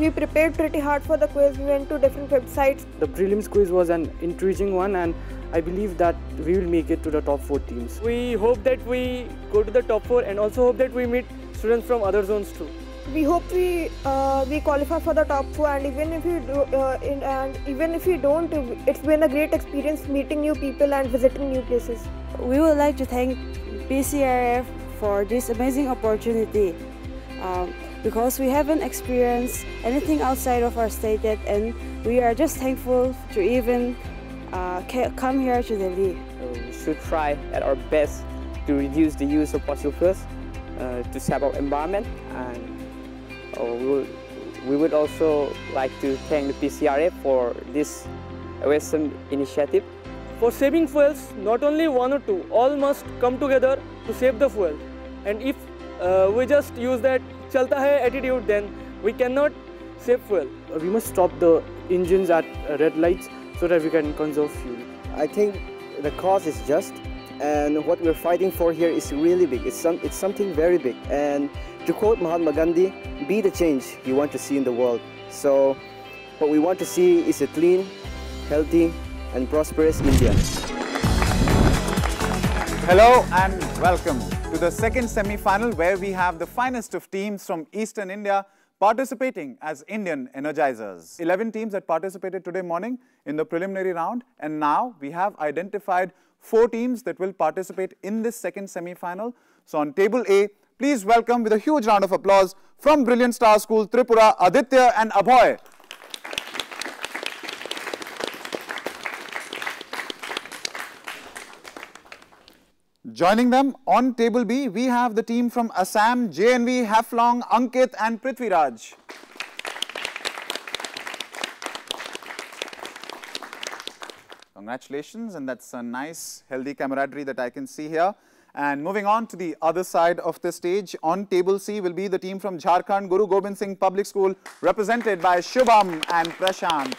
we prepared pretty hard for the quiz. We went to different websites. The prelims quiz was an intriguing one, and I believe that we will make it to the top 4 teams. We hope that we go to the top 4 and also hope that we meet students from other zones too. We hope we qualify for the top 4, and even if we don't, it's been a great experience meeting new people and visiting new places. We would like to thank PCRA for this amazing opportunity because we haven't experienced anything outside of our state yet, and we are just thankful to even come here to Delhi. We should try at our best to reduce the use of fossil fuels to save our environment, and we would also like to thank the PCRA for this awesome initiative. For saving fuels, not only one or two, all must come together to save the fuel. And if we just use that chalta hai attitude, then we cannot save fuel. We must stop the engines at red lights so that we can conserve fuel. I think the cause is just, and what we're fighting for here is really big. It's something very big. And to quote Mahatma Gandhi, be the change you want to see in the world. So what we want to see is a clean, healthy, and prosperous India. Hello and welcome to the second semi-final, where we have the finest of teams from Eastern India participating as Indian Energizers. 11 teams that participated today morning in the preliminary round, and now we have identified 4 teams that will participate in this second semi-final. So on table A, please welcome with a huge round of applause from Brilliant Star School, Tripura, Aditya and Abhay. Joining them on table B, we have the team from Assam, JNV, Haflong, Ankit and Prithviraj. Congratulations, and that's a nice, healthy camaraderie that I can see here. And moving on to the other side of the stage, on table C will be the team from Jharkhand, Guru Gobind Singh Public School, represented by Shubham and Prashant.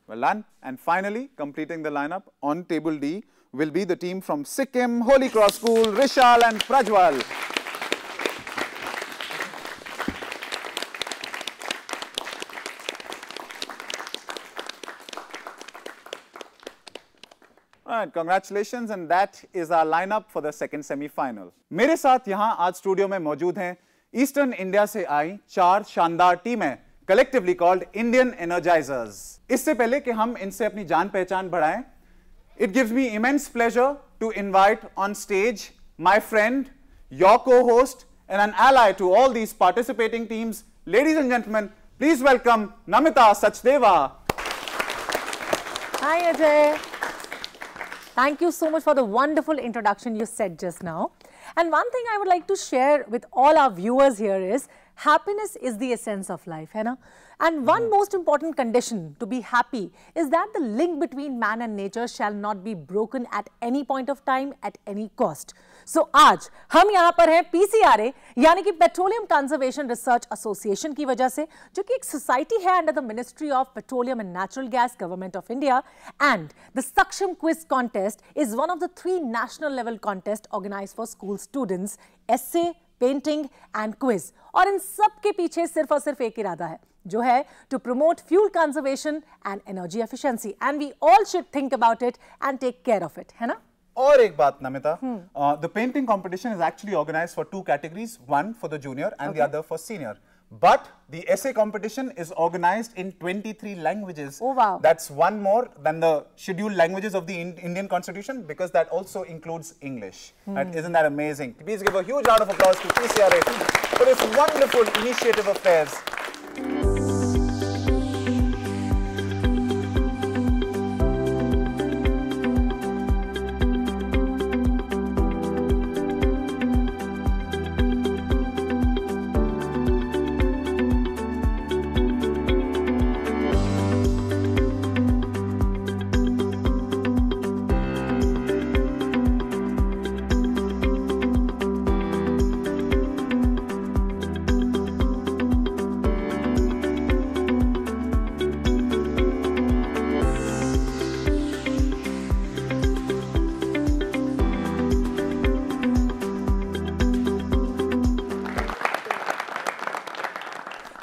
Well done. And finally, completing the lineup on table D will be the team from Sikkim, Holy Cross School, Rishal and Prajwal. Alright, congratulations, and that is our lineup for the second semi-final. मेरे साथ यहाँ आज studio में मौजूद हैं eastern India से आई 4 शानदार टीमें, collectively called Indian Energizers. इससे पहले कि हम इनसे अपनी जान पहचान बढ़ाएं, it gives me immense pleasure to invite on stage my friend, your co-host, and an ally to all these participating teams. Ladies and gentlemen, please welcome Namita Sachdeva. Hi Ajay. Thank you so much for the wonderful introduction you said just now. And one thing I would like to share with all our viewers here is, happiness is the essence of life, hai na? And one most important condition to be happy is that the link between man and nature shall not be broken at any point of time, at any cost. So आज हम यहाँ पर हैं PCRA यानी कि Petroleum Conservation Research Association की वजह से, जो कि एक society है under the Ministry of Petroleum and Natural Gas, Government of India, and the Saksham Quiz Contest is one of the 3 national level contests organized for school students, essay, painting and quiz, और इन सब के पीछे सिर्फ और सिर्फ एक इरादा है, जो है to promote fuel conservation and energy efficiency, and we all should think about it and take care of it, है ना? और एक बात Namita, the painting competition is actually organized for 2 categories, one for the junior and the other for senior. But the essay competition is organized in 23 languages. Oh wow. That's one more than the scheduled languages of the Indian Constitution, because that also includes English. Right? Isn't that amazing? Please give a huge round of applause to PCRA for this wonderful initiative of theirs.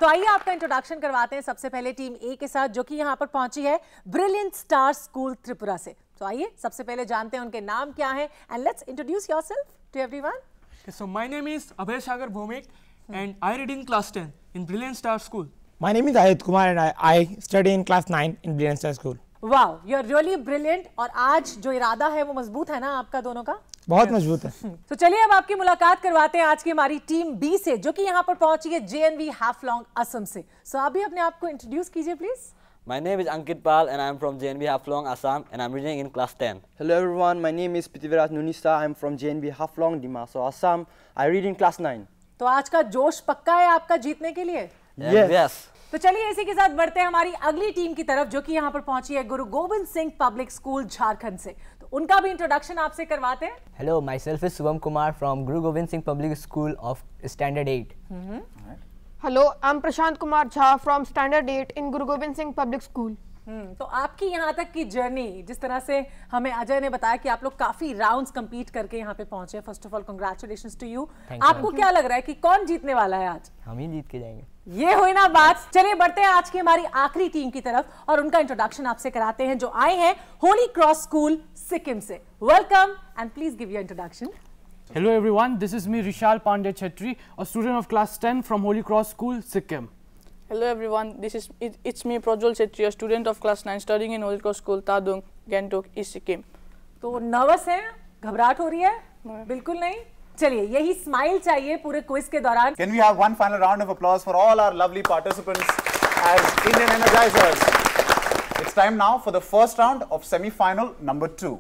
तो आइए आपका introduction करवाते हैं सबसे पहले team ए के साथ, जो कि यहाँ पर पहुंची है ब्रिलियंट स्टार स्कूल त्रिपुरा से। तो आइए सबसे पहले जानते हैं उनके नाम क्या है, and let's introduce yourself to everyone. So my name is Abhay Sagar Bhomik and I read in class 10 in Brilliant Star School. My name is Ayut Kumar and I study in class 9 in Brilliant Star School. Wow, you are really brilliant. और आज जो इरादा है वो मजबूत है ना आपका दोनों का? बहुत मजबूत है। तो चलिए अब आपकी मुलाकात करवाते हैं आज की हमारी टीम बी से, जो कि यहाँ पर पहुंची है JNV हाफलोंग असम से। सो आप भी अपने आप को इंट्रोड्यूस कीजिए please. My name is Ankit Pal and I am from JNV Haflong, Assam, and I am reading in class 10. Hello everyone, my name is Prithviraj Nunista. I am from JNV Haflong, Dimaso, Assam. I read in class 9. तो आज का जोश पक्का है आपका जीतने के लिए? Yes. तो चलिए इसी के साथ बढ़ते हैं हमारी अगली टीम की तरफ, जो कि यहाँ पर पहुंची है गुरु गोविंद सिंह पब्लिक स्कूल झारखंड से। तो उनका भी इंट्रोडक्शन आपसे करवाते हैं। Hello, myself is Subham Kumar from Guru Govind Singh Public School of Standard 8. Hello, I'm Prashant Kumar Jha from Standard 8 in Guru Gobind Singh Public School. तो आपकी यहाँ तक की जर्नी, जिस तरह से हमें अजय ने बताया कि आप लोग काफी राउंड्स कंपीट करके यहाँ पे पहुंचे, first of all congratulations to you. आपको क्या लग रहा है कि कौन जीतने वाला है आज? हम ही जीत के जाएंगे। ये हुई ना बात। चलिए बढ़ते हैं आज की हमारी आखिरी टीम की तरफ और उनका इंट्रोडक्शन आपसे कराते हैं, जो आए हैं होली क्रॉस स्कूल सिक्किम से। Welcome and please give your introduction. Hello everyone, this is me Rishal Pandey Chetri, a student of class 10 from Holy Cross School, Sikkim. Hello everyone, it's me Prajwal Chetri, a student of class 9 studying in Holy Cross School, Tadung, Gangtok, East Sikkim. तो nervous हैं? घबराहट हो रही है? बिल्कुल नहीं। चलिए यही स्माइल चाहिए पूरे क्विज के दौरान। Can we have one final round of applause for all our lovely participants as Indian Energizers? It's time now for the first round of semi-final number 2.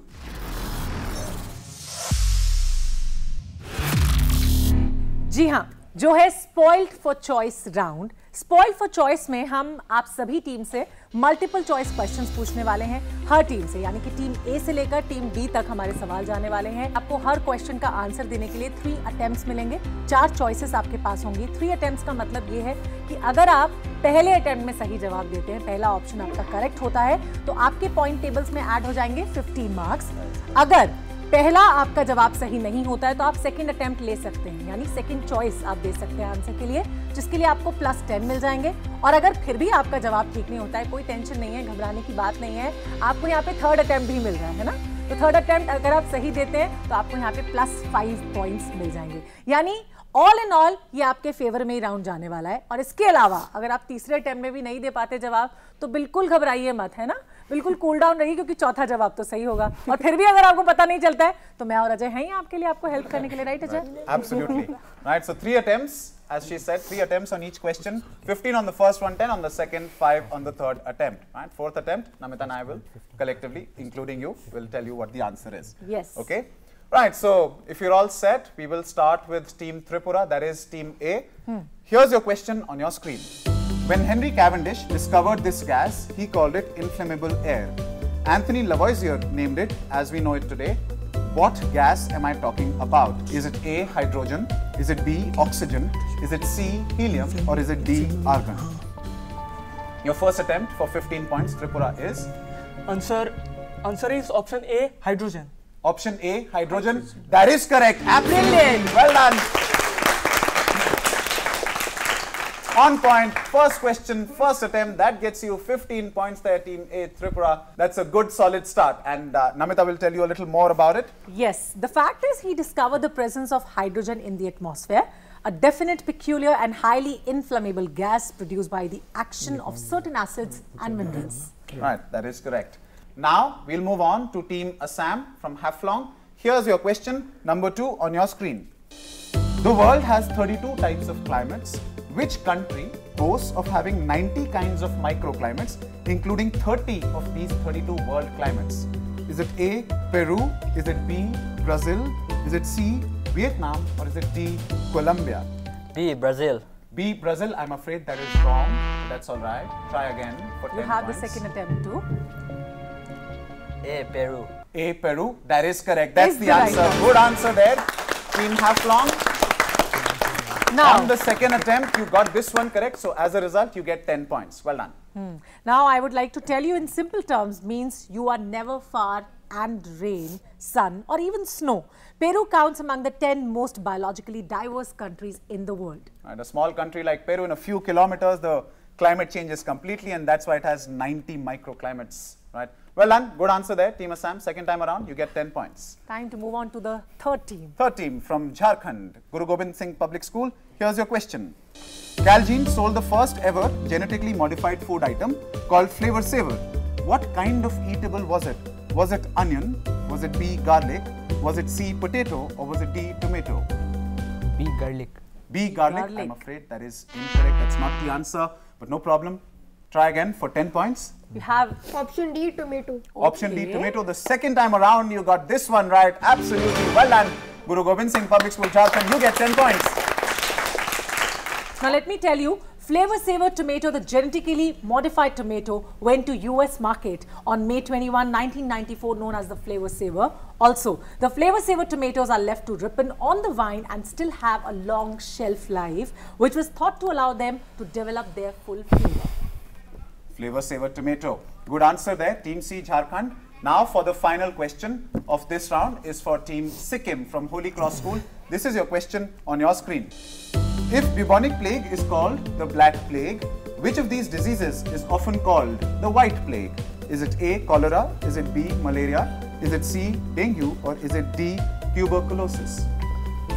जी हाँ, जो है spoiled for choice round. Spoiled for choice में हम आप सभी team से multiple choice questions पूछने वाले हैं, हर टीम से, यानी कि टीम ए से लेकर टीम डी तक हमारे सवाल जाने वाले हैं। आपको हर क्वेश्चन का आंसर देने के लिए 3 अटेम्प्ट्स मिलेंगे, 4 चॉइसेस आपके पास होंगी। 3 अटेम्प्ट्स का मतलब ये है कि अगर आप पहले अटेम्प्ट में सही जवाब देते हैं, पहला ऑप्शन आपका करेक्ट होता है, तो आपके पॉइंट टेबल्स में ऐड हो जाएंगे 15 मार्क्स। अगर पहला आपका जवाब सही नहीं होता है तो आप सेकंड अटेम्प्ट ले सकते हैं, यानी सेकंड चॉइस आप दे सकते हैं आंसर के लिए, जिसके लिए आपको +10 मिल जाएंगे। और अगर फिर भी आपका जवाब ठीक नहीं होता है, कोई टेंशन नहीं है, घबराने की बात नहीं है, आपको यहाँ पे थर्ड अटेम्प्ट भी मिल रहा है ना। तो थर्ड अटेम्प्ट अगर आप सही देते हैं तो आपको यहाँ पे +5 पॉइंट्स मिल जाएंगे। यानी ऑल इन ऑल ये आपके फेवर में ही राउंड जाने वाला है। और इसके अलावा अगर आप तीसरे अटेम्प्ट में भी नहीं दे पाते जवाब, तो बिल्कुल घबराइए मत, है ना, बिल्कुल कूल डाउन रहिए, क्योंकि चौथा जवाब तो सही होगा। और फिर भी अगर आपको पता नहीं चलता है तो मैं और अजय हैं आपके लिए, आपको हेल्प करने के लिए, right Ajay? Absolutely. Right, so 3 attempts, as she said, 3 attempts on each question, 15 on the first one, 10 on the second, 5 on the third attempt. Right, fourth attempt, Namita and I will collectively, including you, will tell you what the answer is. Yes. Okay. Right, so if you're all set, we will start with Team Tripura, that is Team A. Here's your question on your screen. When Henry Cavendish discovered this gas, he called it inflammable air. Anthony Lavoisier named it as we know it today. What gas am I talking about? Is it A, hydrogen? Is it B, oxygen? Is it C, helium? Or is it D, argon? Your first attempt for 15 points, Tripura, is? Answer is option A, hydrogen. Option A, hydrogen. That is correct. Absolutely. Well done. On point. First question, first attempt. That gets you 15 points there, Team A, Tripura. That's a good, solid start. And Namita will tell you a little more about it. Yes. The fact is he discovered the presence of hydrogen in the atmosphere, a definite, peculiar and highly inflammable gas produced by the action of certain acids and minerals. Right. That is correct. Now, we'll move on to Team Assam from Haflong. Here's your question, number 2 on your screen. The world has 32 types of climates. Which country boasts of having 90 kinds of microclimates, including 30 of these 32 world climates? Is it A, Peru? Is it B, Brazil? Is it C, Vietnam? Or is it D, Colombia? B, Brazil. B, Brazil. I'm afraid that is wrong. That's all right. Try again for 10 You have points. the second attempt too. A, Peru. A, Peru. That is correct. That's the answer. Good answer there. Team Haflong. Now, on the second attempt, you got this one correct. So as a result, you get 10 points. Well done. Now, I would like to tell you in simple terms means you are never far and rain, sun, or even snow, Peru counts among the 10 most biologically diverse countries in the world. And a small country like Peru, in a few kilometers, the climate changes completely, and that's why it has 90 microclimates, right? Well done. Good answer there, Team Assam. Second time around, you get 10 points. Time to move on to the third team. Third team from Jharkhand, Guru Gobind Singh Public School. Here's your question. Calgene sold the first ever genetically modified food item called Flavor Saver. What kind of eatable was it? Was it onion? Was it B, garlic? Was it C, potato? Or was it D, tomato? B, garlic. B, garlic. I'm afraid that is incorrect. That's not the answer, but no problem. Try again for 10 points. You have option D, tomato. Option D, tomato. The second time around, you got this one right. Absolutely well done. Guru Gobind Singh Public School, Jharkhand, you get 10 points. Now let me tell you, Flavor Saver tomato, the genetically modified tomato, went to US market on May 21, 1994, known as the Flavor Saver. Also, the Flavor Saver tomatoes are left to ripen on the vine and still have a long shelf life, which was thought to allow them to develop their full flavor. Flavor Saver tomato. Good answer there, Team C, Jharkhand. Now for the final question of this round is for Team Sikkim from Holy Cross School. This is your question on your screen. If bubonic plague is called the Black Plague, which of these diseases is often called the White Plague? Is it A, cholera? Is it B, malaria? Is it C, dengue? Or is it D, tuberculosis?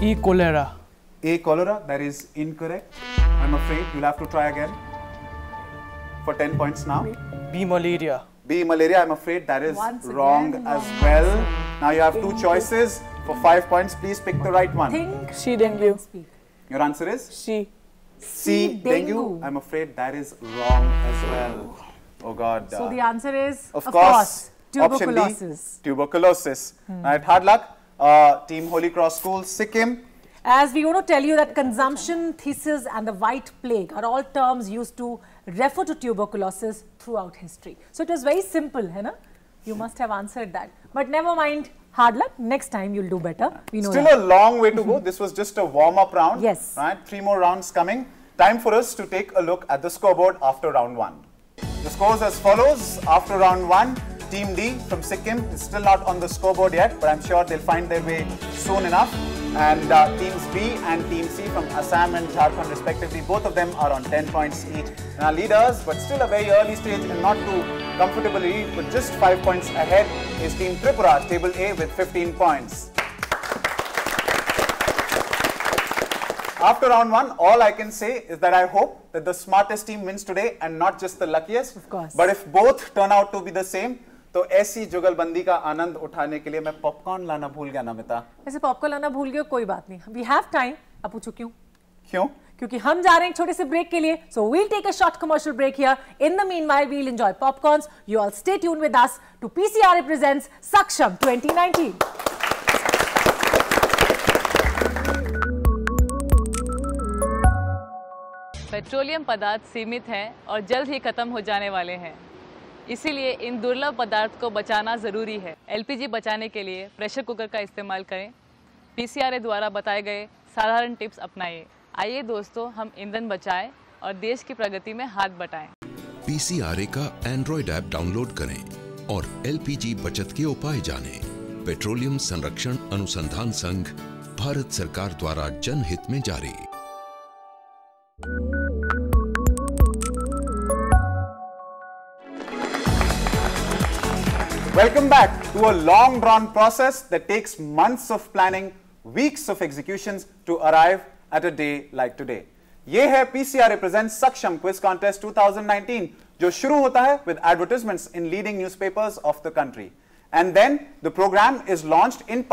E, cholera. A, cholera. That is incorrect. I'm afraid you'll have to try again for 10 points now. B, malaria. B, malaria. I'm afraid that is wrong as well. Now you have two choices. For 5 points, please pick the right one. Think C, dengue. Your answer is? C. C, dengue. I'm afraid that is wrong as well. Oh God. So the answer is, of course, tuberculosis. Option D, tuberculosis. Right, hard luck. Team Holy Cross School, Sikkim. As we want to tell you that consumption, thesis and the white plague are all terms used to refer to tuberculosis throughout history. So it was very simple, hai na? You must have answered that. But never mind, hard luck. Next time you'll do better. We know Still a long way to go. This was just a warm-up round. Yes. Right, 3 more rounds coming. Time for us to take a look at the scoreboard after round 1. The scores as follows. After round 1, Team D from Sikkim is still not on the scoreboard yet, but I'm sure they'll find their way soon enough. And Teams B and Team C from Assam and Jharkhand respectively, both of them are on 10 points each. And our leaders, but still a very early stage and not too comfortably, but just 5 points ahead, is Team Tripura, Table A with 15 points. After round 1, all I can say is that I hope that the smartest team wins today and not just the luckiest. Of course. But if both turn out to be the same, तो ऐसी जुगलबंदी का आनंद उठाने के लिए मैं popcorn लाना भूल गया ना मिता। वैसे पॉपकॉर्न लाना भूल गए कोई बात नहीं। We have time। अब पूछो क्यों? क्यों? क्योंकि हम जा रहे हैं छोटे से ब्रेक के लिए। So we'll take a short commercial break here. In the meanwhile, we'll enjoy popcorns. You all stay tuned with us to PCRA presents Saksham 2019. Petroleum पदार्थ सीमित हैं और जल्द ही खत्म हो जाने वाले हैं, इसीलिए इन दुर्लभ पदार्थ को बचाना ज़रूरी है। एलपीजी बचाने के लिए प्रेशर कुकर का इस्तेमाल करें। पीसीआरए द्वारा बताए गए साधारण टिप्स अपनाइए। आइए दोस्तों, हम ईंधन बचाएं और देश की प्रगति में हाथ बटाएं। पीसीआरए का एंड्रॉइड ऐप डाउनलोड करें और एलपीजी बचत के उपाय जानें। पेट्रोलियम संरक्षण अनुसंधान संघ, भारत सरकार द्वारा जनहित में जारी। Welcome back to a long drawn process that takes months of planning, weeks of executions to arrive at a day like today. ये है PCRA presents Saksham Quiz Contest 2019 जो शुरू होता है with advertisements in leading newspapers of the country. And then the program is launched in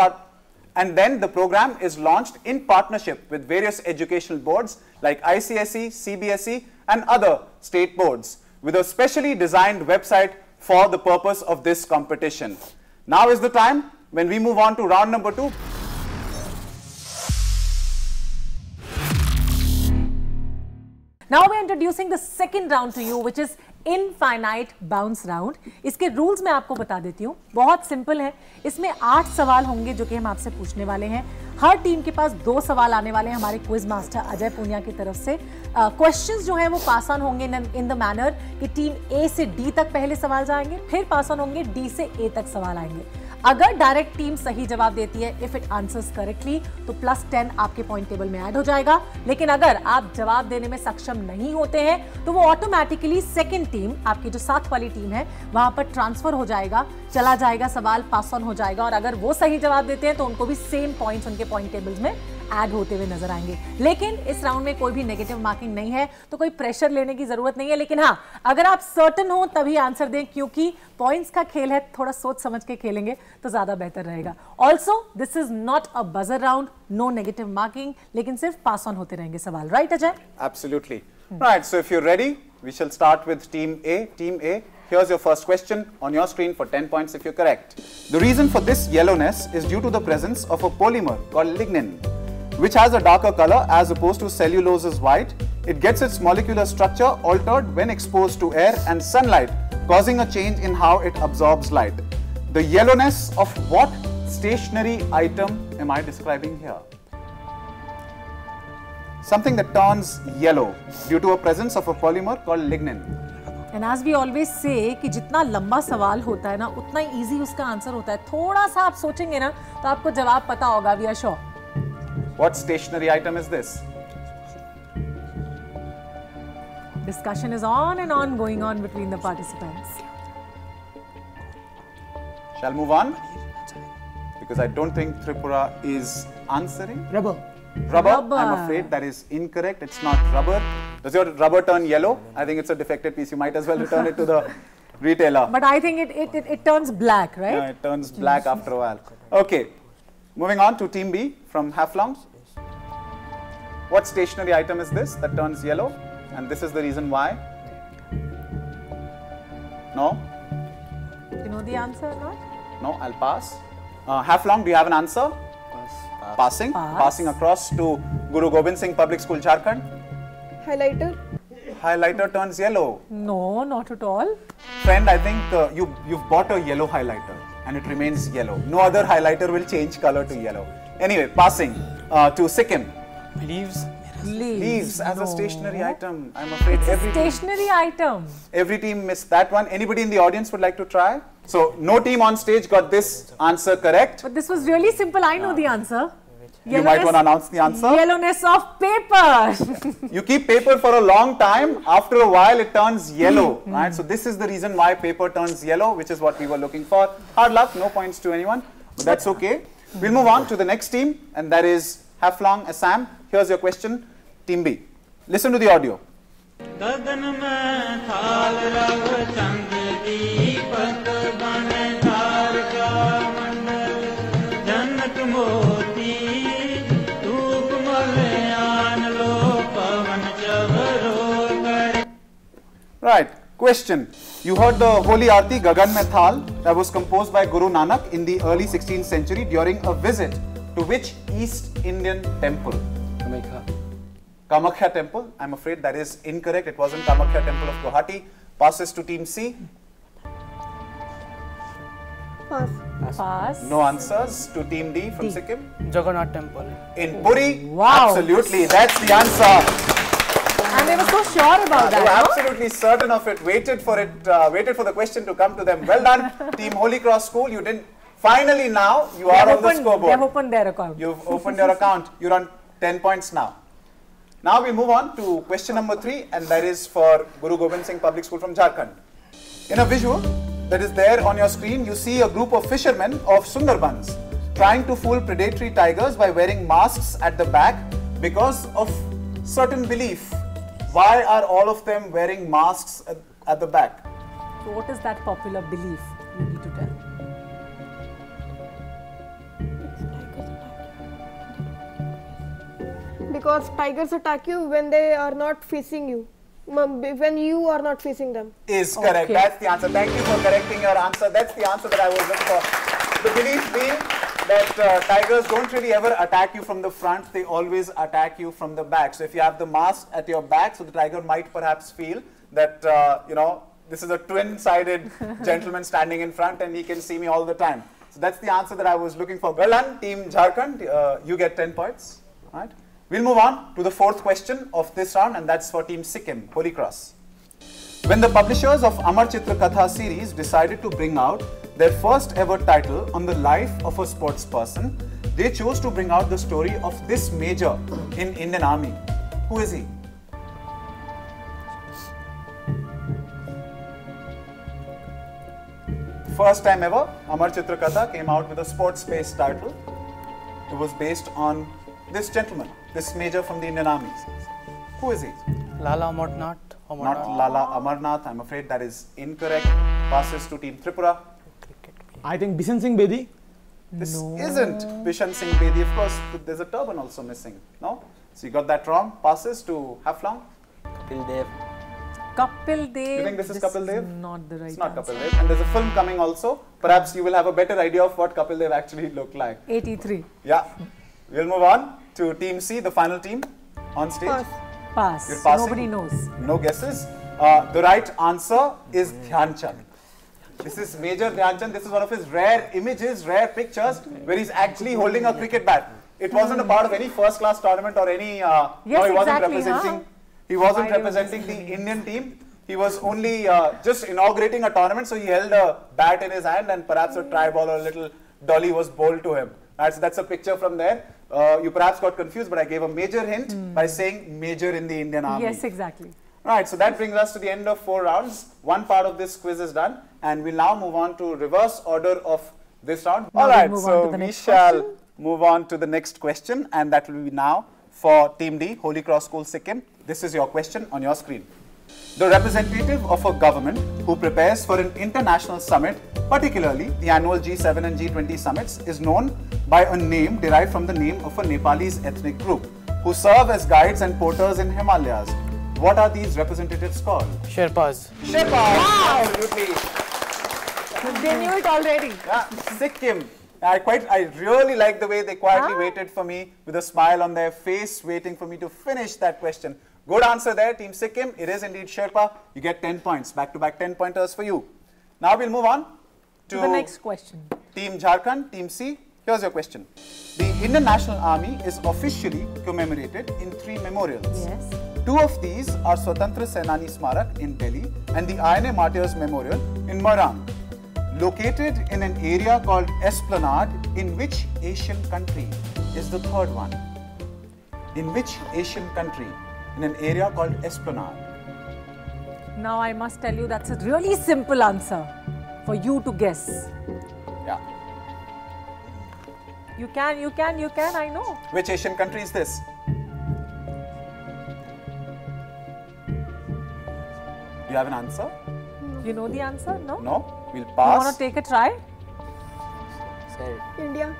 partnership with various educational boards like ICSE, CBSE and other state boards with a specially designed website for the purpose of this competition. Now is the time when we move on to round number 2. Now we are introducing the second round to you, which is infinite bounce round. इसके rules मैं आपको बता देती हूँ, बहुत simple है। इसमें 8 सवाल होंगे जो कि हम आपसे पूछने वाले हैं। हर टीम के पास 2 सवाल आने वाले हैं हमारे क्विज मास्टर अजय पूनिया की तरफ से। क्वेश्चंस जो हैं वो पास ऑन होंगे इन द मैनर कि टीम ए से डी तक पहले सवाल जाएंगे, फिर पास ऑन होंगे डी से ए तक सवाल आएंगे। अगर डायरेक्ट टीम सही जवाब देती है, इफ इट आंसर्स करेक्टली, तो +10 आपके पॉइंट टेबल में ऐड हो जाएगा। लेकिन अगर आप जवाब देने में सक्षम नहीं होते हैं तो वो ऑटोमेटिकली सेकंड टीम, आपकी जो साथ वाली टीम है, वहां पर ट्रांसफर हो जाएगा, चला जाएगा, सवाल पास ऑन हो जाएगा। और अगर वो सही जवाब देते हैं तो उनको भी सेम पॉइंट्स उनके पॉइंट टेबल्स में ऐड होते हुए नजर आएंगे। लेकिन इस राउंड में कोई भी नेगेटिव मार्किंग नहीं है, तो कोई प्रेशर लेने की जरूरत नहीं है। लेकिन हाँ, अगर आप सर्टन हो तभी आंसर दें, क्योंकि पॉइंट्स का खेल है, थोड़ा सोच समझ के खेलेंगे तो ज्यादा बेहतर रहेगा। Also this is not a buzzer round, no negative marking, लेकिन सिर्फ पास ऑन होते रहेंगे सवाल। Right Ajay? Absolutely. Right, so if you're ready, we shall start with Team A. Team A, here's your first question on your screen for 10 points if you're correct. The reason for this yellowness is due to the presence of a polymer called lignin, which has a darker color as opposed to cellulose's white. It gets its molecular structure altered when exposed to air and sunlight, causing a change in how it absorbs light. The yellowness of what stationary item am I describing here? Something that turns yellow due to a presence of a polymer called lignin. And as we always say कि जितना लंबा सवाल होता है ना, उतना ही easy उसका answer होता है। थोड़ा सा आप सोचेंगे ना तो आपको जवाब पता होगा, we are sure. What stationary item is this? Discussion is on and on going on between the participants. Shall move on? Because I don't think Tripura is answering. Rubber. Rubber. I'm afraid that is incorrect. It's not rubber. Does your rubber turn yellow? I think it's a defective piece. You might as well return it to the retailer. But I think it turns black, right? Yeah, it turns black after a while. Okay. Moving on to Team B from Haflong. What stationary item is this that turns yellow? And this is the reason why. No? You know the answer or not? No, I'll pass. Haflong, do you have an answer? Passing. Passing across to Guru Gobind Singh Public School, Jharkhand. Highlighter. Highlighter turns yellow. No, not at all. Friend, I think you've bought a yellow highlighter and it remains yellow. No other highlighter will change color to yellow. Anyway, passing to Sikkim. Leaves. Leaves as a stationary item. I'm afraid it's a stationary item. Every team missed that one. Anybody in the audience would like to try? So no team on stage got this answer correct. But this was really simple. I know the answer. You might want to announce the answer. Yellowness of paper. You keep paper for a long time. After a while, it turns yellow. Right? So this is the reason why paper turns yellow, which is what we were looking for. Hard luck. No points to anyone. But that's okay. We'll move on to the next team, and that is Haflong, Assam. Here's your question. Team B. Listen to the audio. Right. Question. You heard the Holy Aarti Gagan Mein Thal that was composed by Guru Nanak in the early 16th century during a visit to which East Indian temple? Kamakhya temple. I'm afraid that is incorrect. It wasn't Kamakhya temple of Guwahati. Passes to Team C. Pass. Pass. No answers. To Team D from Sikkim. Jagannath temple. In Puri. Wow. Absolutely. That's the answer. And they were so sure about that. They were absolutely certain of it. Waited for the question to come to them. Well done, Team Holy Cross School. You didn't. Finally, now you are on the scoreboard. They've opened their account. You've opened your account. You're on 10 points now. Now we move on to question number 3, and that is for Guru Gobind Singh Public School from Jharkhand. In a visual that is there on your screen, you see a group of fishermen of Sundarbans trying to fool predatory tigers by wearing masks at the back because of certain belief. Why are all of them wearing masks at the back? So what is that popular belief? You need to tell. Because tigers attack you when they are not facing you. When you are not facing them. Is correct. Okay. That's the answer. Thank you for correcting your answer. That's the answer that I was looking for. The belief being that tigers don't really ever attack you from the front. They always attack you from the back. So if you have the mask at your back, so the tiger might perhaps feel that, this is a twin-sided gentleman standing in front and he can see me all the time. So that's the answer that I was looking for. Well done, Team Jharkhand. You get 10 points. Right? We'll move on to the 4th question of this round, and that's for Team Sikkim, Holy Cross. When the publishers of Amar Chitra Katha series decided to bring out their first ever title on the life of a sports person, they chose to bring out the story of this major in Indian Army. Who is he? First time ever, Amar Chitra Katha came out with a sports-based title. It was based on this gentleman, this major from the Indian Army. Who is he? Lala Amarnath. Not Lala Amarnath. I'm afraid that is incorrect. Passes to Team Tripura. I think Bishan Singh Bedi. This isn't Bishan Singh Bedi. Of course, there's a turban also missing. No? So you got that wrong. Passes to Haflong. Kapil Dev. Kapil Dev. You think this is Kapil Dev? Not the right It's not answer. Kapil Dev. And there's a film coming also. Perhaps you will have a better idea of what Kapil Dev actually looked like. 83. Yeah. We'll move on to Team C, the final team on stage. Pass. You're passing. Nobody knows. No guesses. The right answer is Dhyan Chand. This is Major Dhyan Chand. This is one of his rare images, rare pictures where he's actually holding a cricket bat. It wasn't a part of any first-class tournament or any. Yes, no, he wasn't exactly, representing. huh? He wasn't Why representing the Indian team. He was only just inaugurating a tournament, so he held a bat in his hand, and perhaps a try ball or a little dolly was bowled to him. That's a picture from there. You perhaps got confused, but I gave a major hint by saying major in the Indian Army. Yes, exactly. Right, so that brings us to the end of 4 rounds. One part of this quiz is done, and we'll now move on to reverse order of this round. Now All we'll right, move on so to the we next shall question. move on to the next question, and that will be now for Team D, Holy Cross School, Sikkim. This is your question on your screen. The representative of a government who prepares for an international summit, particularly the annual G7 and G20 summits, is known by a name derived from the name of a Nepalese ethnic group who serve as guides and porters in Himalayas. What are these representatives called? Sherpas. Sherpas! Wow! Absolutely. They knew it already. Yeah, Sikkim. I really like the way they quietly waited for me with a smile on their face, waiting for me to finish that question. Good answer there, Team Sikkim. It is indeed Sherpa. You get 10 points. Back-to-back 10 pointers for you. Now we'll move on to the next question. Team Jharkhand, Team C. Here's your question. The Indian National Army is officially commemorated in 3 memorials. Yes. 2 of these are Swatantra Senani Smarak in Delhi and the INA Martyrs Memorial in Marang. Located in an area called Esplanade, in which Asian country is the third one? In which Asian country? In an area called Esplanade. Now I must tell you that's a really simple answer for you to guess. Yeah. You can, I know. Which Asian country is this? Do you have an answer? You know the answer? No? No? We'll You pass. want to take a try? India.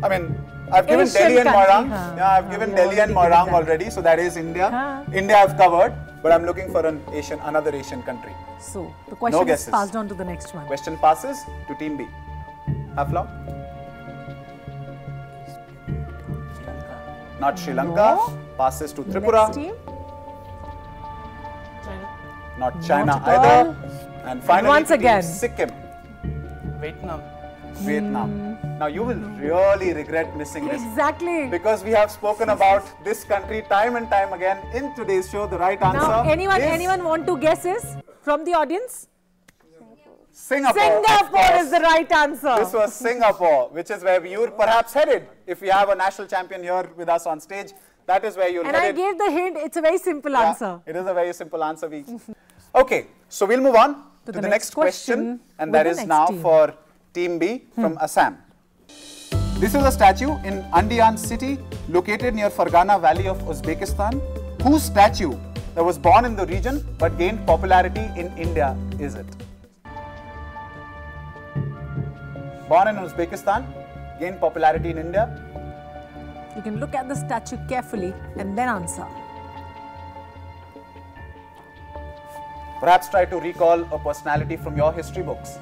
I mean, I've given Asian Delhi and country, Marang. huh? Yeah, I've given Delhi and Marang already, so that is India. Huh? India I've covered, but I'm looking for another Asian country. So, the question is guesses. passed on to the next one. Question passes to Team B. Hafla? Not Sri Lanka. No. Passes to Tripura. Next team? Not China Not at either. all. And finally, Once Team again. Sikkim. Vietnam. Vietnam. Now you will really regret missing this. Exactly. Because we have spoken about this country time and time again in today's show. The right answer Now, is anyone want to guess is from the audience? Singapore. Singapore is the right answer. This was Singapore, which is where you were perhaps headed. If we have a national champion here with us on stage, that is where you're And headed. I gave the hint, it's a very simple answer. It is a very simple answer. Okay, so we'll move on to the next question, and that with is the now next team. for Team B from Assam. This is a statue in Andijan city located near Fergana Valley of Uzbekistan. Whose statue that was born in the region but gained popularity in India is it? Born in Uzbekistan, gained popularity in India. You can look at the statue carefully and then answer. Perhaps try to recall a personality from your history books.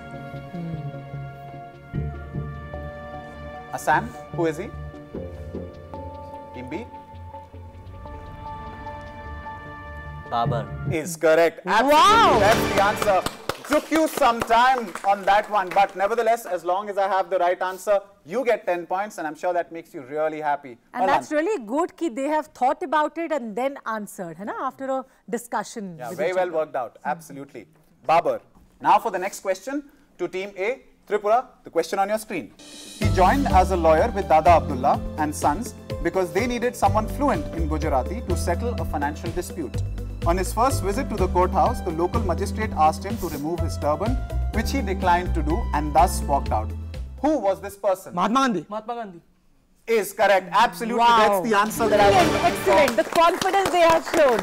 Assam, who is he? Team B? Babar. Is correct. Absolutely. Wow. That's the answer. took you some time on that one, but nevertheless, as long as I have the right answer, you get 10 points, and I'm sure that makes you really happy. And that's really good that they have thought about it and then answered, hai na, after a discussion. Yeah, very well worked out. Absolutely. Babar. Now for the next question to Team A. Tripura, the question on your screen. He joined as a lawyer with Dada Abdullah and Sons because they needed someone fluent in Gujarati to settle a financial dispute. On his first visit to the courthouse, the local magistrate asked him to remove his turban, which he declined to do and thus walked out. Who was this person? Mahatma Gandhi. Mahatma Gandhi. Is correct. Absolutely. Wow. That's the answer that I wanted. Excellent. The confidence they have shown.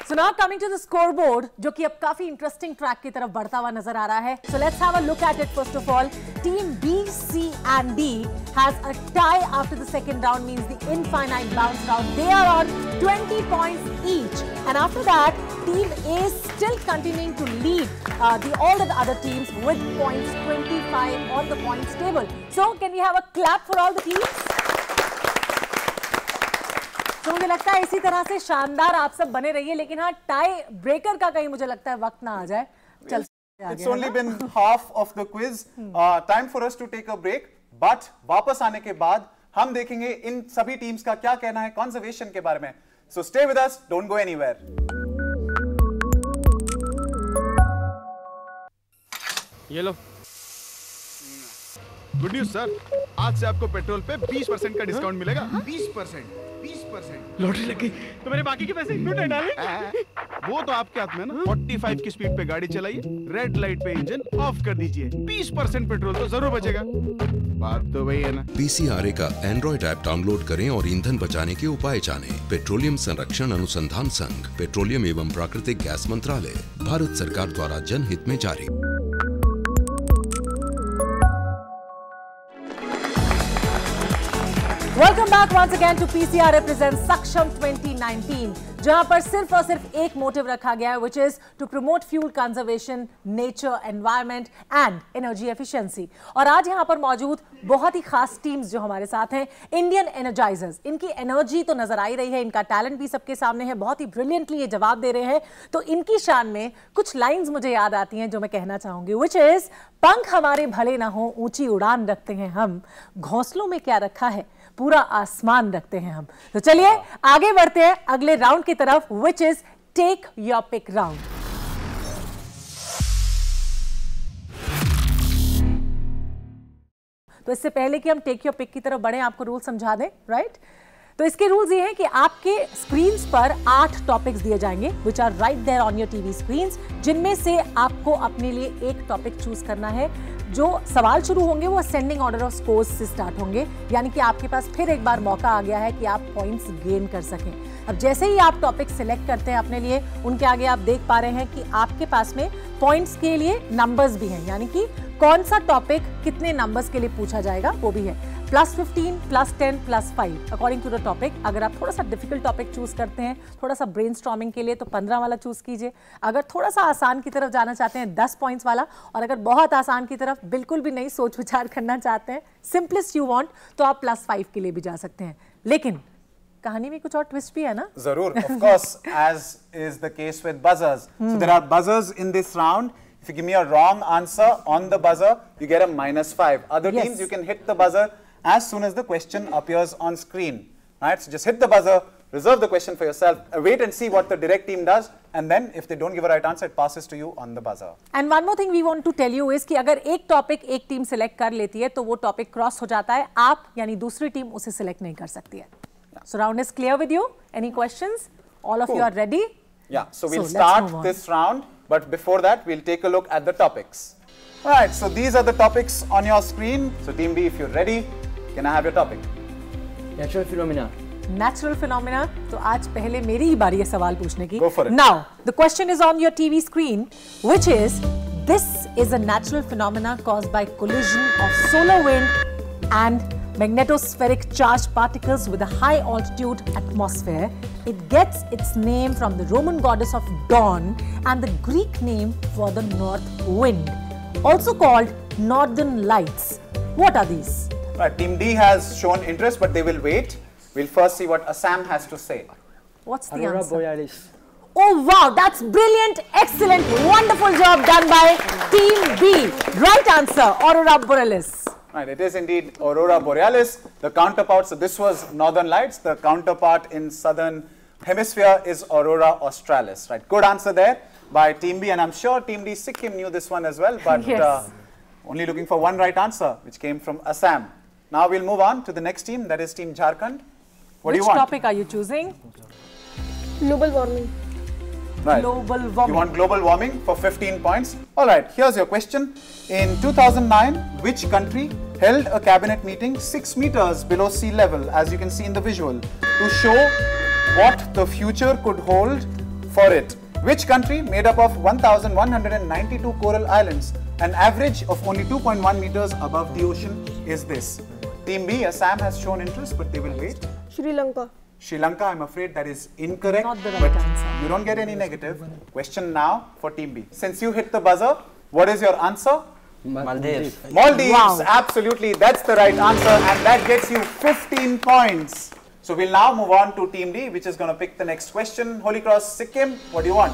So now coming to the scoreboard, जो कि अब काफी interesting track की तरफ बढ़ता हुआ नजर आ रहा है. So let's have a look at it first of all. Team B, C and D has a tie after the second round, means the infinite bounce round. They are on 20 points each. And after that, Team A is still continuing to lead all the other teams with points 25 on the points table. So can we have a clap for all the teams? तो मुझे लगता है इसी तरह से शानदार आप सब बने रहिए, लेकिन हाँ टाई ब्रेकर का कहीं मुझे लगता है वक्त ना आ जाए. चल It's only been half of the quiz. Time for us to take a break. But वापस आने के बाद हम देखेंगे इन सभी टीम्स का क्या कहना है कंजर्वेशन के बारे में. So stay with us. Don't go anywhere. ये लो. गुड न्यूज सर, आज से आपको पेट्रोल पे 20% का डिस्काउंट मिलेगा. 20%. लॉटरी लग गई तो मेरे बाकी के पैसे क्यों नहीं डाले? वो तो आपके हाथ में ना. 45 की स्पीड पे गाड़ी चलाइए, रेड लाइट पे इंजन ऑफ कर दीजिए, 20% पेट्रोल तो जरूर बचेगा. बात तो वही है ना. PCRA का एंड्रॉइड ऐप डाउनलोड करें और ईंधन बचाने के उपाय जानें. पेट्रोलियम संरक्षण अनुसंधान संघ, पेट्रोलियम एवं प्राकृतिक गैस मंत्रालय, भारत सरकार द्वारा जनहित में जारी. Welcome back once again to PCRA presents Saksham 2019, जहां पर सिर्फ और सिर्फ एक मोटिव रखा गया है, which is to promote fuel conservation, nature, environment and energy efficiency. और आज यहां पर मौजूद बहुत ही खास टीम्स जो हमारे साथ हैं, इंडियन एनर्जाइजर्स. इनकी एनर्जी तो नजर आ ही रही है, इनका टैलेंट भी सबके सामने है, बहुत ही ब्रिलियंटली ये जवाब दे रहे हैं. तो इनकी शान में कुछ लाइंस मुझे याद आती हैं जो मैं कहना चाहूंगी, which is पंख हमारे भले ना हो, ऊंची उड़ान रखते हैं हम, घोंसलों में क्या रखा है, पूरा आसमान रखते हैं हम. तो चलिए आगे बढ़ते हैं अगले राउंड की तरफ, which is take your pick round. तो इससे पहले कि हम टेक योर पिक की तरफ बढ़े, आपको रूल समझा दें, राइट? तो इसके रूल्स ये हैं कि आपके स्क्रीन्स पर 8 टॉपिक्स दिए जाएंगे, which are right there on your TV screens, जिनमें से आपको अपने लिए एक टॉपिक चूज करना है. जो सवाल शुरू होंगे वो असेंडिंग ऑर्डर ऑफ स्कोर्स से स्टार्ट होंगे, यानी कि आपके पास फिर एक बार मौका आ गया है कि आप पॉइंट्स गेन कर सकें. अब जैसे ही आप टॉपिक सिलेक्ट करते हैं अपने लिए, उनके आगे आप देख पा रहे हैं कि आपके पास में पॉइंट्स के लिए नंबर्स भी हैं, यानी कि कौन सा टॉपिक कितने नंबर्स के लिए पूछा जाएगा वो भी है. +15, +10, +5 अकॉर्डिंग टू द टॉपिक. अगर आप थोड़ा सा डिफिकल्ट टॉपिक चूज करते हैं, थोड़ा सा ब्रेनस्टॉर्मिंग के लिए, तो 15 वाला चूज कीजिए. अगर थोड़ा सा आसान की तरफ जाना चाहते हैं, 10 पॉइंट्स वाला. और अगर बहुत आसान की तरफ बिल्कुल भी नहीं सोच विचार करना चाहते हैं, सिंपलेस्ट यू वांट, तो आप +5 के लिए भी जा सकते हैं. लेकिन कहानी में कुछ और ट्विस्ट भी है ना? जरूर, of course, as is the case with buzzers. So there are buzzers in this round. If you give me a wrong answer on the buzzer, you get a -5. Other teams, you can hit the buzzer as soon as the question appears on screen. Right? So just hit the buzzer, reserve the question for yourself, wait and see what the direct team does, and then if they don't give a right answer, it passes to you on the buzzer. And one more thing we want to tell you is कि अगर एक topic एक team select कर लेती है तो वो topic cross हो जाता है, आप यानी दूसरी टीम उसे सिलेक्ट नहीं कर सकती है. So round is clear with you. Any questions? All of you are ready? Yeah, so we'll start this round, but before that, we'll take a look at the topics. All right, so these are the topics on your screen. So Team B, if you're ready, can I have your topic? Natural phenomena. Natural phenomena. तो आज पहले मेरी ही बारी है सवाल पूछने की. Go for it. Now, the question is on your TV screen, which is, this is a natural phenomena caused by collision of solar wind and magnetospheric charged particles with a high altitude atmosphere. It gets its name from the Roman goddess of dawn and the Greek name for the north wind, also called northern lights. What are these? Right, Team D has shown interest, but they will wait. We'll first see what Assam has to say. What's the Aurora answer? borealis. Oh wow, that's brilliant, excellent, wonderful job done by Team B. Right answer, Aurora Borealis. Right, it is indeed Aurora Borealis. The counterpart, so this was Northern Lights. The counterpart in Southern Hemisphere is Aurora Australis. Right, good answer there by Team B, and I'm sure Team D Sikkim knew this one as well, but yes. Only looking for one right answer, which came from Assam. Now we'll move on to the next team, that is Team Jharkhand. What do you want? Which topic are you choosing? Global warming. Right. Global warming. You want global warming for 15 points. All right, here's your question. In 2009, which country held a cabinet meeting 6 meters below sea level, as you can see in the visual, to show what the future could hold for it? Which country, made up of 1,192 coral islands, an average of only 2.1 meters above the ocean, is this? Team B, Assam has shown interest, but they will wait. Sri Lanka. Sri Lanka, I'm afraid that is incorrect. Not the right answer. You don't get any negative. Question now for Team B. Since you hit the buzzer, what is your answer? Maldives. Maldives, Wow. absolutely. That's the right answer, and that gets you 15 points. So we'll now move on to Team D, which is going to pick the next question. Holy Cross Sikkim, what do you want?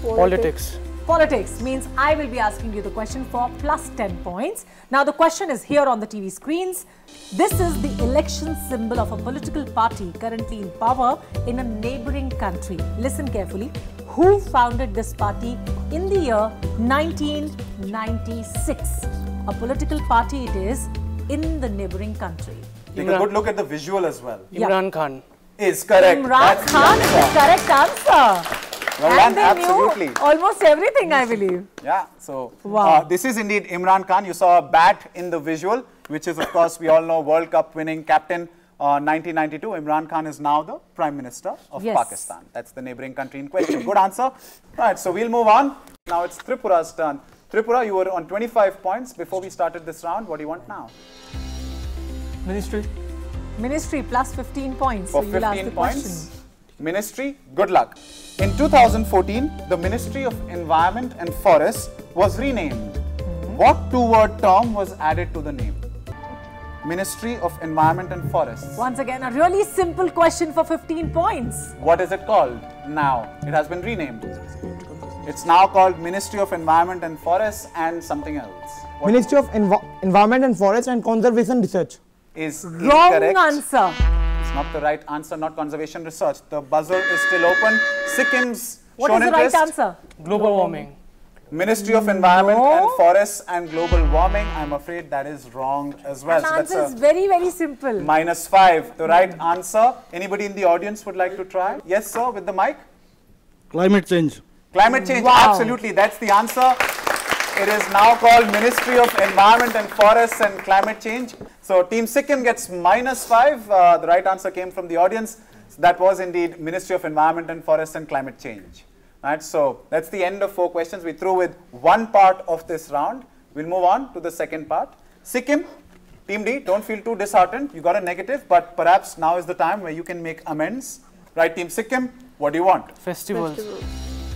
Politics. Politics means I will be asking you the question for plus 10 points. Now the question is here on the TV screens. This is the election symbol of a political party currently in power in a neighboring country. Listen carefully. Who founded this party in the year 1996? A political party it is in the neighboring country. Take a good look at the visual as well. Imran Khan. Is correct. Imran That's the Khan is the answer. correct answer. Well And done, they absolutely. knew almost everything, I believe. Yeah, so Wow. this is indeed Imran Khan. You saw a bat in the visual, which is, of course, we all know, World Cup winning captain 1992. Imran Khan is now the Prime Minister of Yes. Pakistan. That's the neighboring country in question. Good answer. Right, so we'll move on. Now it's Tripura's turn. Tripura, you were on 25 points before we started this round. What do you want now? Ministry. Ministry plus 15 points. For So you'll ask 15 the points. question. Ministry, good luck. In 2014, the Ministry of Environment and Forests was renamed. What two-word term was added to the name? Ministry of Environment and Forests. Once again, a really simple question for 15 points. What is it called now? It has been renamed. It's now called Ministry of Environment and Forests and something else. What Ministry of Environment and Forest and Conservation Research. is Wrong incorrect. answer. It's not the right answer, not conservation research. The buzzer is still open. Sikkim's What shown is the right interest. answer? Global warming. Ministry of Environment and Forests and Global Warming. I'm afraid that is wrong as well. The So that's answer is a very, very simple. -5. The right answer. Anybody in the audience would like to try? Yes, sir, with the mic. Climate change. Climate change, Wow. absolutely. That's the answer. It is now called Ministry of Environment and Forests and Climate Change. So Team Sikkim gets -5. The right answer came from the audience. So that was indeed Ministry of Environment and Forests and Climate Change. Right, so that's the end of 4 questions. We through with one part of this round. We'll move on to the second part. Sikkim, Team D, don't feel too disheartened. You got a negative, but perhaps now is the time where you can make amends. Right, Team Sikkim, what do you want? Festivals.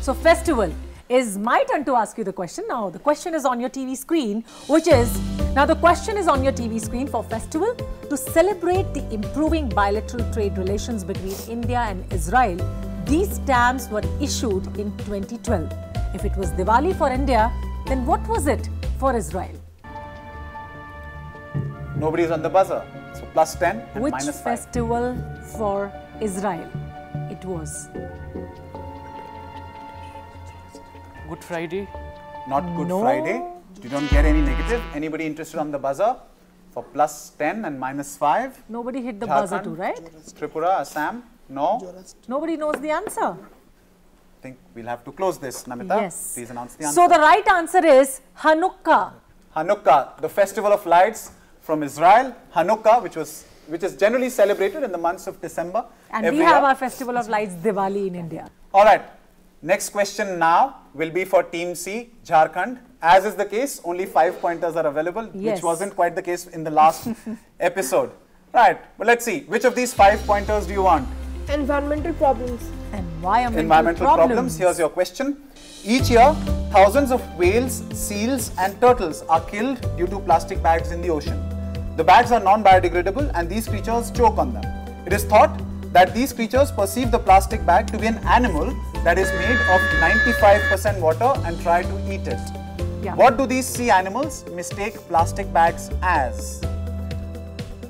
So festival is my turn to ask you the question. Now the question is on your TV screen, which is, now the question is on your TV screen for festival. To celebrate the improving bilateral trade relations between India and Israel, these stamps were issued in 2012. If it was Diwali for India, then what was it for Israel? Nobody's on the buzzer. So +10 and Which -5. festival for Israel it was? Good Friday. Not Good No. Friday. You don't get any negative. Anybody interested on the buzzer for +10 and -5? Nobody hit the Jharkhand, buzzer too, right? Tripura, Assam? No? Nobody knows the answer. I think we'll have to close this. Namita, Yes. please announce the answer. So the right answer is Hanukkah. Hanukkah, the festival of lights from Israel. Hanukkah, which is generally celebrated in the months of December. And every we have year. our festival of lights, Diwali, in India. All right. Next question now will be for Team C, Jharkhand. As is the case, only 5 pointers are available, Yes. which wasn't quite the case in the last episode. Right, but let's see. Which of these 5 pointers do you want? Environmental problems. Environmental problems. Here's your question. Each year, thousands of whales, seals and turtles are killed due to plastic bags in the ocean. The bags are non-biodegradable and these creatures choke on them. It is thought that these creatures perceive the plastic bag to be an animal that is made of 95% water and try to eat it. Yeah. What do these sea animals mistake plastic bags as?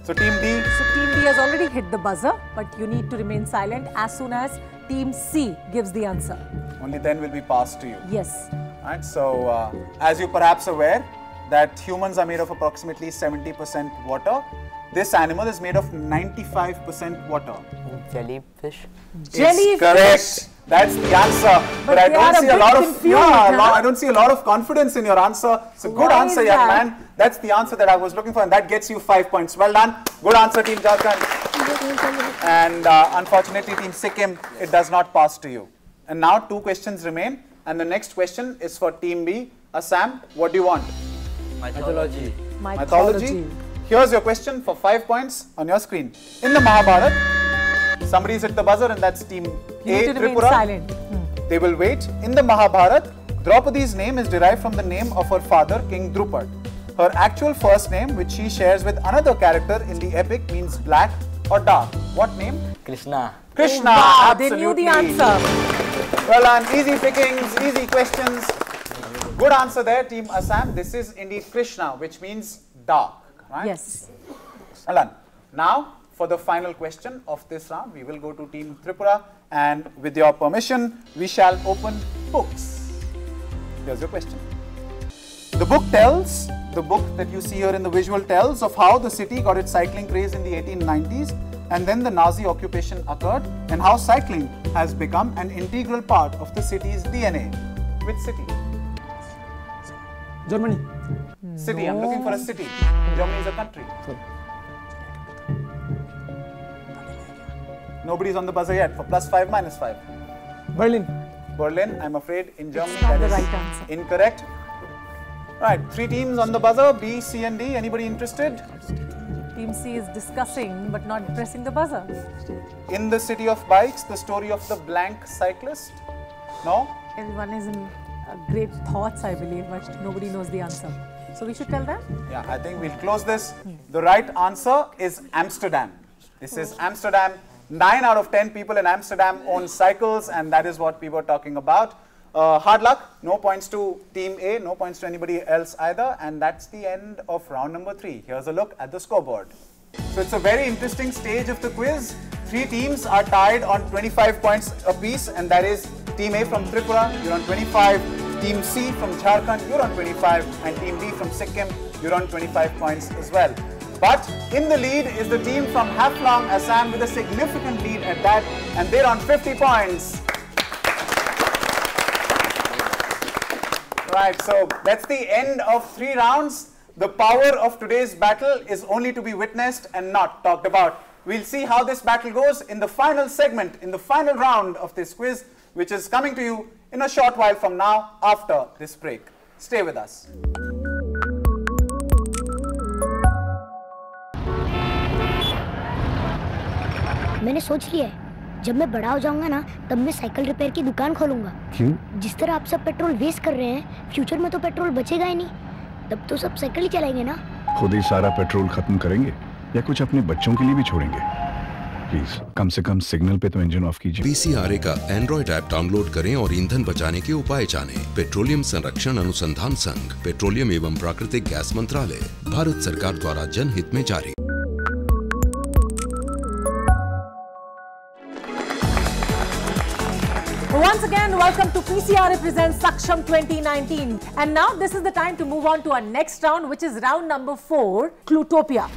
So Team D. So Team D has already hit the buzzer, but you need to remain silent as soon as Team C gives the answer. Only then will be passed to you. Yes. Right. So as you perhaps aware, that humans are made of approximately 70% water. This animal is made of 95% water. Jellyfish. It's correct. That's the answer. But I don't see a lot of I don't see a lot of confidence in your answer. It's a good answer, young man. That's the answer that I was looking for, and that gets you 5 points. Well done. Good answer, Team Jharkhand. And unfortunately, Team Sikkim, it does not pass to you. And now 2 questions remain, and the next question is for Team B. Assam, what do you want? Mythology. Mythology. Here's your question for 5 points on your screen. In the Mahabharata, somebody's hit the buzzer, and that's Team A, Tripura. Silent. They will wait. In the Mahabharata, Draupadi's name is derived from the name of her father, King Drupad. Her actual first name, which she shares with another character in the epic, means black or dark. What name? Krishna. Krishna. Oh, wow, absolutely. they knew the answer. Well done. Easy pickings, easy questions. Good answer there, Team Assam. This is indeed Krishna, which means dark. Right? Yes. Well done. Now, for the final question of this round, we will go to Team Tripura, and with your permission, we shall open books. Here's your question. The book that you see here in the visual tells of how the city got its cycling craze in the 1890s, and then the Nazi occupation occurred, and how cycling has become an integral part of the city's DNA. Which city? Germany. City. I'm looking for a city. Germany is a country. Nobody's on the buzzer yet for +5, -5. Berlin. Berlin, I'm afraid in Germany It's not that the is right answer. incorrect. Right, 3 teams on the buzzer, B, C and D. Anybody interested? Team C is discussing but not pressing the buzzer. In the City of Bikes, the story of the blank cyclist? No? Everyone is in great thoughts, I believe, but nobody knows the answer. So we should tell them? Yeah, I think we'll close this. The right answer is Amsterdam. This is Amsterdam. 9 out of 10 people in Amsterdam own cycles, and that is what we were talking about. Hard luck. No points to Team A, no points to anybody else either. And that's the end of round number 3. Here's a look at the scoreboard. So it's a very interesting stage of the quiz. 3 teams are tied on 25 points apiece, and that is Team A from Tripura, you're on 25. Team C from Jharkhand, you're on 25. And Team D from Sikkim, you're on 25 points as well. But in the lead is the team from Haflong, Assam, with a significant lead at that, and they're on 50 points. Right, so that's the end of 3 rounds. The power of today's battle is only to be witnessed and not talked about. We'll see how this battle goes in the final segment, in the final round of this quiz, which is coming to you in a short while from now after this break. Stay with us. मैंने सोच लिया है, जब मैं बड़ा हो जाऊंगा ना, तब मैं साइकिल रिपेयर की दुकान खोलूंगा। क्यों? जिस तरह आप सब पेट्रोल वेस्ट कर रहे हैं, फ्यूचर में तो पेट्रोल बचेगा ही नहीं, तब तो सब साइकिल ही चलाएंगे ना। खुद ही सारा पेट्रोल खत्म करेंगे या कुछ अपने बच्चों के लिए भी छोड़ेंगे? प्लीज कम से कम सिग्नल पे तो इंजन ऑफ कीजिए। PCRA का एंड्रॉइड ऐप डाउनलोड करें और ईंधन बचाने के उपाय जानें। पेट्रोलियम संरक्षण अनुसंधान संघ, पेट्रोलियम एवं प्राकृतिक गैस मंत्रालय, भारत सरकार द्वारा जनहित में जारी। Once again, welcome to PCRA presents Saksham 2019. And now this is the time to move on to our next round, which is round number 4, Clutopia.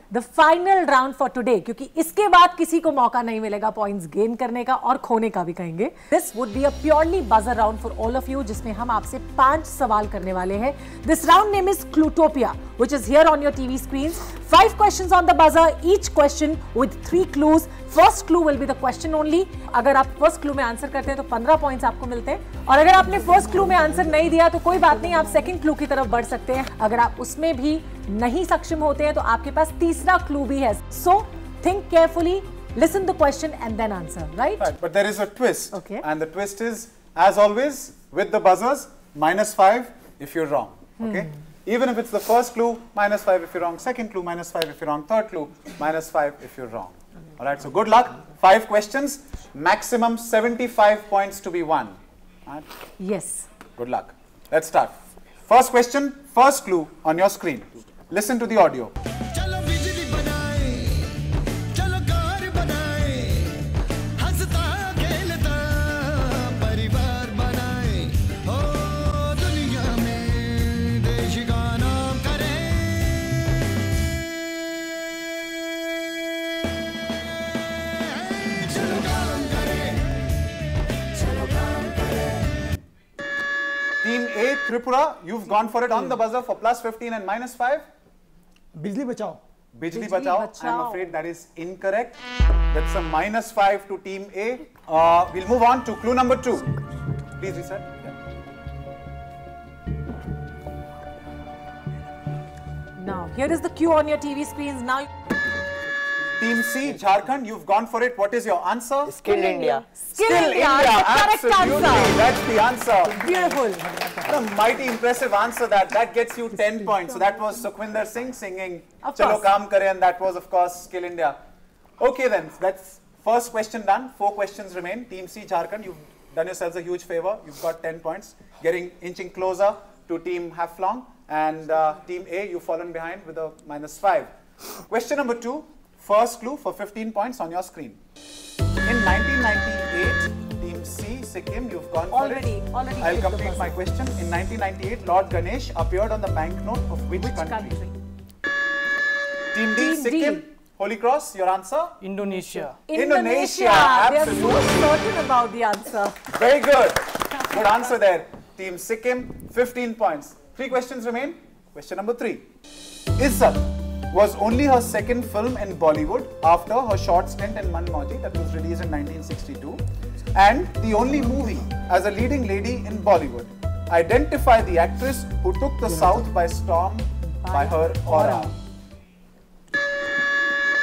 The final round for today, क्योंकि इसके बाद किसी को मौका नहीं मिलेगा पॉइंट्स गेन करने का और खोने का भी कहेंगे. This would be a purely buzzer round for all of you, जिसमें हम आपसे 5 सवाल करने वाले हैं. This round name is Clutopia, which is here on your TV screens. 5 questions on the buzzer, each question with 3 clues. First clue will be the question only. अगर आप first clue में आंसर करते हैं तो 15 पॉइंट्स आपको मिलते हैं, और अगर आपने first clue में आंसर नहीं दिया तो कोई बात नहीं, आप second clue की तरफ बढ़ सकते हैं. अगर आप उसमें भी नहीं सक्षम होते हैं तो आपके पास तीसरा clue भी है. So think carefully, listen the question and then answer. Right? Right, but there is a twist. Okay. And the twist is, as always, with the buzzers, -5 if you're wrong. Okay. Even if it's the first clue, -5 if you're wrong. Second clue, -5 if you're wrong. Third clue, -5 if you're wrong. All right, so good luck. 5 questions, maximum 75 points to be won. Right? Yes. Good luck. Let's start. First question, first clue on your screen. Listen to the audio. Team A, Tripura, you've gone for it on the buzzer for +15 and -5. Bijli bachao. Bijli bachao. I'm afraid that is incorrect. That's a -5 to Team A. We'll move on to clue number 2. Please reset. Now, here is the cue on your TV screens. Now, Team C, Jharkhand, you've gone for it. What is your answer? Skill India. Skill India. Correct Absolutely. answer. That's the answer. Beautiful. What a mighty impressive answer that. That gets you 10 points. So that was Sukhwinder Singh singing Chalo Kaam Kare, and that was of course Skill India. Okay then, that's first question done. 4 questions remain. Team C, Jharkhand, you've done yourselves a huge favor. You've got 10 points, inching closer to Team Haflong, and Team A, you've fallen behind with a -5. Question number 2. First clue for 15 points on your screen. In 1998, Team C, Sikkim, you've gone for it. Already. I'll complete my question. In 1998, Lord Ganesh appeared on the banknote of which country? Team D, Sikkim, Holy Cross, your answer? Indonesia. Indonesia, absolutely. They are so certain about the answer. Very good. Good answer there. Team Sikkim, 15 points. 3 questions remain. Question number 3. Izzat was only her second film in Bollywood after her short stint in Manmauji that was released in 1962, and the only movie as a leading lady in Bollywood. Identify the actress who took the South by storm by her aura.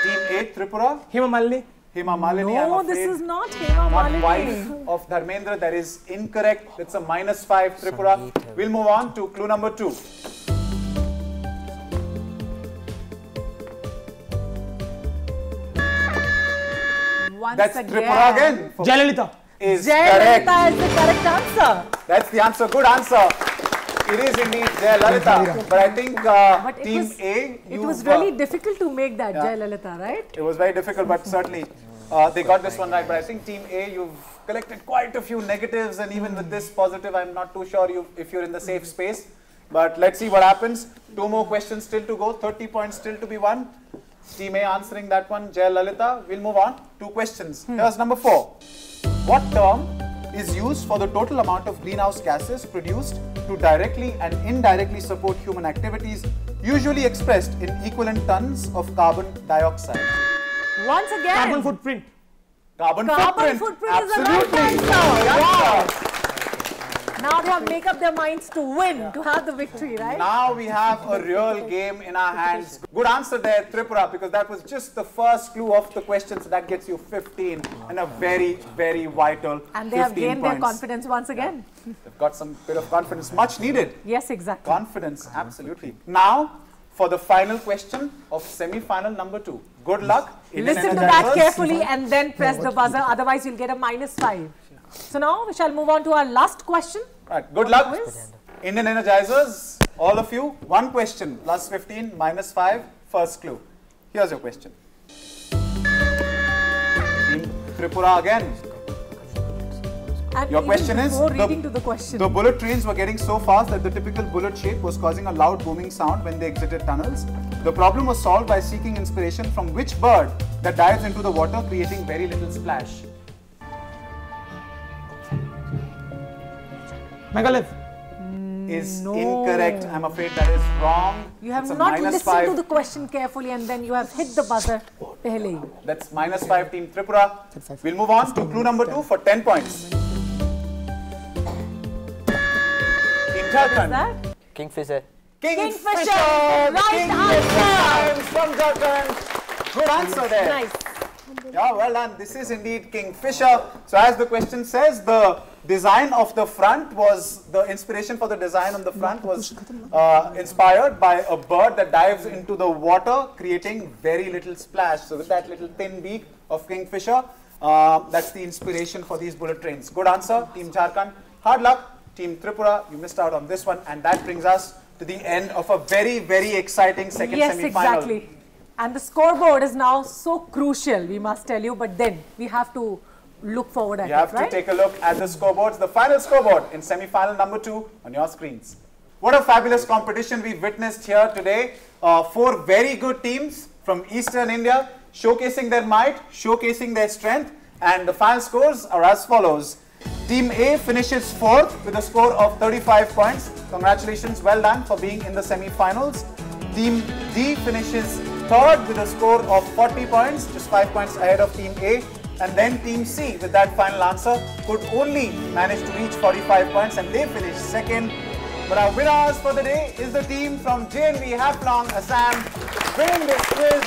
Team A, Tripura. Hema Malini. Hema Malini. No, this is not Hema Malini. Wife of Dharmendra. That is incorrect. It's a -5, Tripura. We'll move on to clue number 2. That's Tripura again. Jayalalitha. Jayalalitha is the correct answer. That's the answer. Good answer. It is indeed Jayalalitha. But I think Team A, it was really difficult to make that Jayalalitha, right? It was very difficult, but certainly they got this one right. But I think Team A, you've collected quite a few negatives, and even with this positive, I'm not too sure if you're in the safe space. But let's see what happens. 2 more questions still to go. 30 points still to be won. Team A answering that one, Jayalalitha. We'll move on. 2 questions. Here's number 4. What term is used for the total amount of greenhouse gases produced to directly and indirectly support human activities, usually expressed in equivalent tons of carbon dioxide? Once again. Carbon footprint. Carbon footprint is the right answer. Wow. Now they have made up their minds to win, to have the victory, right? Now we have a real game in our hands. Good answer there, Tripura, because that was just the first clue of the question, so that gets you 15 and a very, very vital 15 And they have gained points. their confidence once again. They've got some bit of confidence, much needed. Yes, exactly. Confidence, absolutely. Now, for the final question of semi-final number 2. Good luck. Listen to that carefully and then press the buzzer, otherwise you'll get a -5. So now we shall move on to our last question. Right, good luck. Indian Energizers, all of you, 1 question, +15, -5, first clue. Here's your question. Team Tripura again. And your question is, the bullet trains were getting so fast that the typical bullet shape was causing a loud booming sound when they exited tunnels. The problem was solved by seeking inspiration from which bird that dives into the water, creating very little splash? Megalith. Is incorrect. I'm afraid that is wrong. You have not listened to the question carefully and then you have hit the buzzer. That's -5, Team Tripura. We'll move on to clue number 2 for 10 points. Team Jharkhand. Kingfisher. Kingfisher! Right answer! From Jharkhand. Good answer there. Nice. Yeah, well done. This is indeed Kingfisher. So as the question says, the design of the front was, the inspiration for the design on the front was inspired by a bird that dives into the water, creating very little splash. So with that little thin beak of Kingfisher, that's the inspiration for these bullet trains. Good answer, Team Jharkhand. Hard luck, Team Tripura. You missed out on this one, and that brings us to the end of a very, very exciting second semi-final. Yes, exactly. And the scoreboard is now so crucial, we must tell you, but then we have to look forward at it, right? You have to take a look at the scoreboards, the final scoreboard in semi-final number 2 on your screens. What a fabulous competition we've witnessed here today. 4 very good teams from Eastern India, showcasing their might, showcasing their strength, and the final scores are as follows. Team A finishes 4th with a score of 35 points. Congratulations, well done for being in the semi-finals. Team D finishes 3rd with a score of 40 points, just 5 points ahead of Team A. And then Team C, with that final answer, could only manage to reach 45 points, and they finished 2nd. But our winners for the day is the team from JNV Haflong, Assam, winning this quiz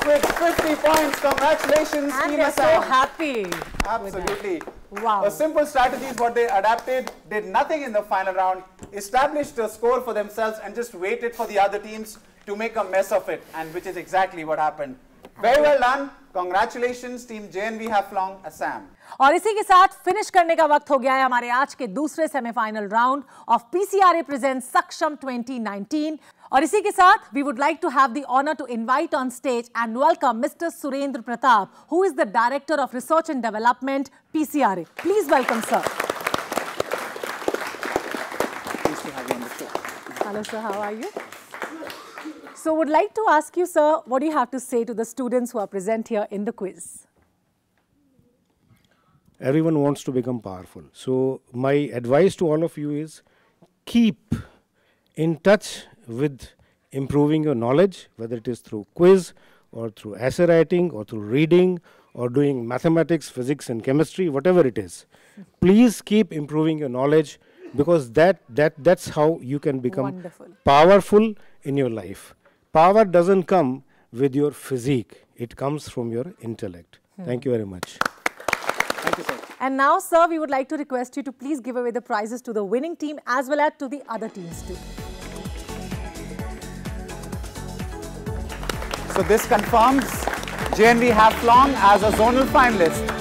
with 50 points. Congratulations, and Team Assam. So happy. Absolutely. Wow. A simple strategy is what they adapted, did nothing in the final round, established a score for themselves, and just waited for the other teams to make a mess of it, and which is exactly what happened. Very well done. Congratulations, Team JNV Haflong, Assam. और इसी के साथ finish करने का वक्त हो गया है हमारे आज के दूसरे semifinal round of PCRA presents सक्षम 2019. और इसी के साथ we would like to have the honor to invite on stage and welcome Mr. Surendra Pratap, who is the Director of Research and Development, PCRA. Please welcome, sir. Pleased to have you on the show. Hello, sir. How are you? So, would like to ask you, sir, what do you have to say to the students who are present here in the quiz? Everyone wants to become powerful. So, my advice to all of you is keep in touch with improving your knowledge, whether it is through quiz or through essay writing or through reading or doing mathematics, physics and chemistry, whatever it is. Please keep improving your knowledge, because that's how you can become powerful in your life. Power doesn't come with your physique. It comes from your intellect. Thank you very much. Thank you, sir. And now, sir, we would like to request you to please give away the prizes to the winning team as well as to the other teams too. So this confirms JNV Haflong as a zonal finalist.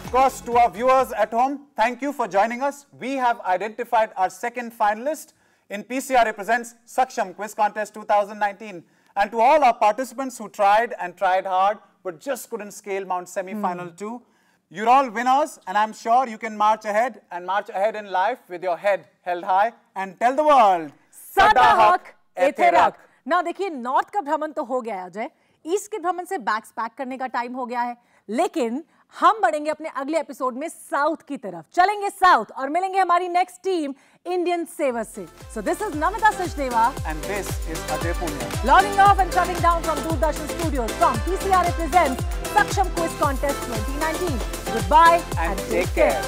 Of course, to our viewers at home, thank you for joining us. We have identified our second finalist in PCRA Presents Saksham Quiz Contest 2019. And to all our participants who tried and tried hard but just couldn't scale Mount Semi-Final 2, you're all winners, and I'm sure you can march ahead in life with your head held high and tell the world, Sada haq ethe rakh. Now, देखिए, north का भ्रमण तो हो गया है Ajay, east के भ्रमण से बैग्स पैक करने का टाइम हो गया है, लेकिन हम बढ़ेंगे अपने अगले एपिसोड में साउथ की तरफ, चलेंगे साउथ और मिलेंगे हमारी नेक्स्ट टीम इंडियन सेवर्स से. So this is Namita Sachdeva and this is Ajay Punya. Logging off and shutting down from Doordarshan Studios from PCRA Presents Saksham Quiz Contest 2019. Goodbye and take care.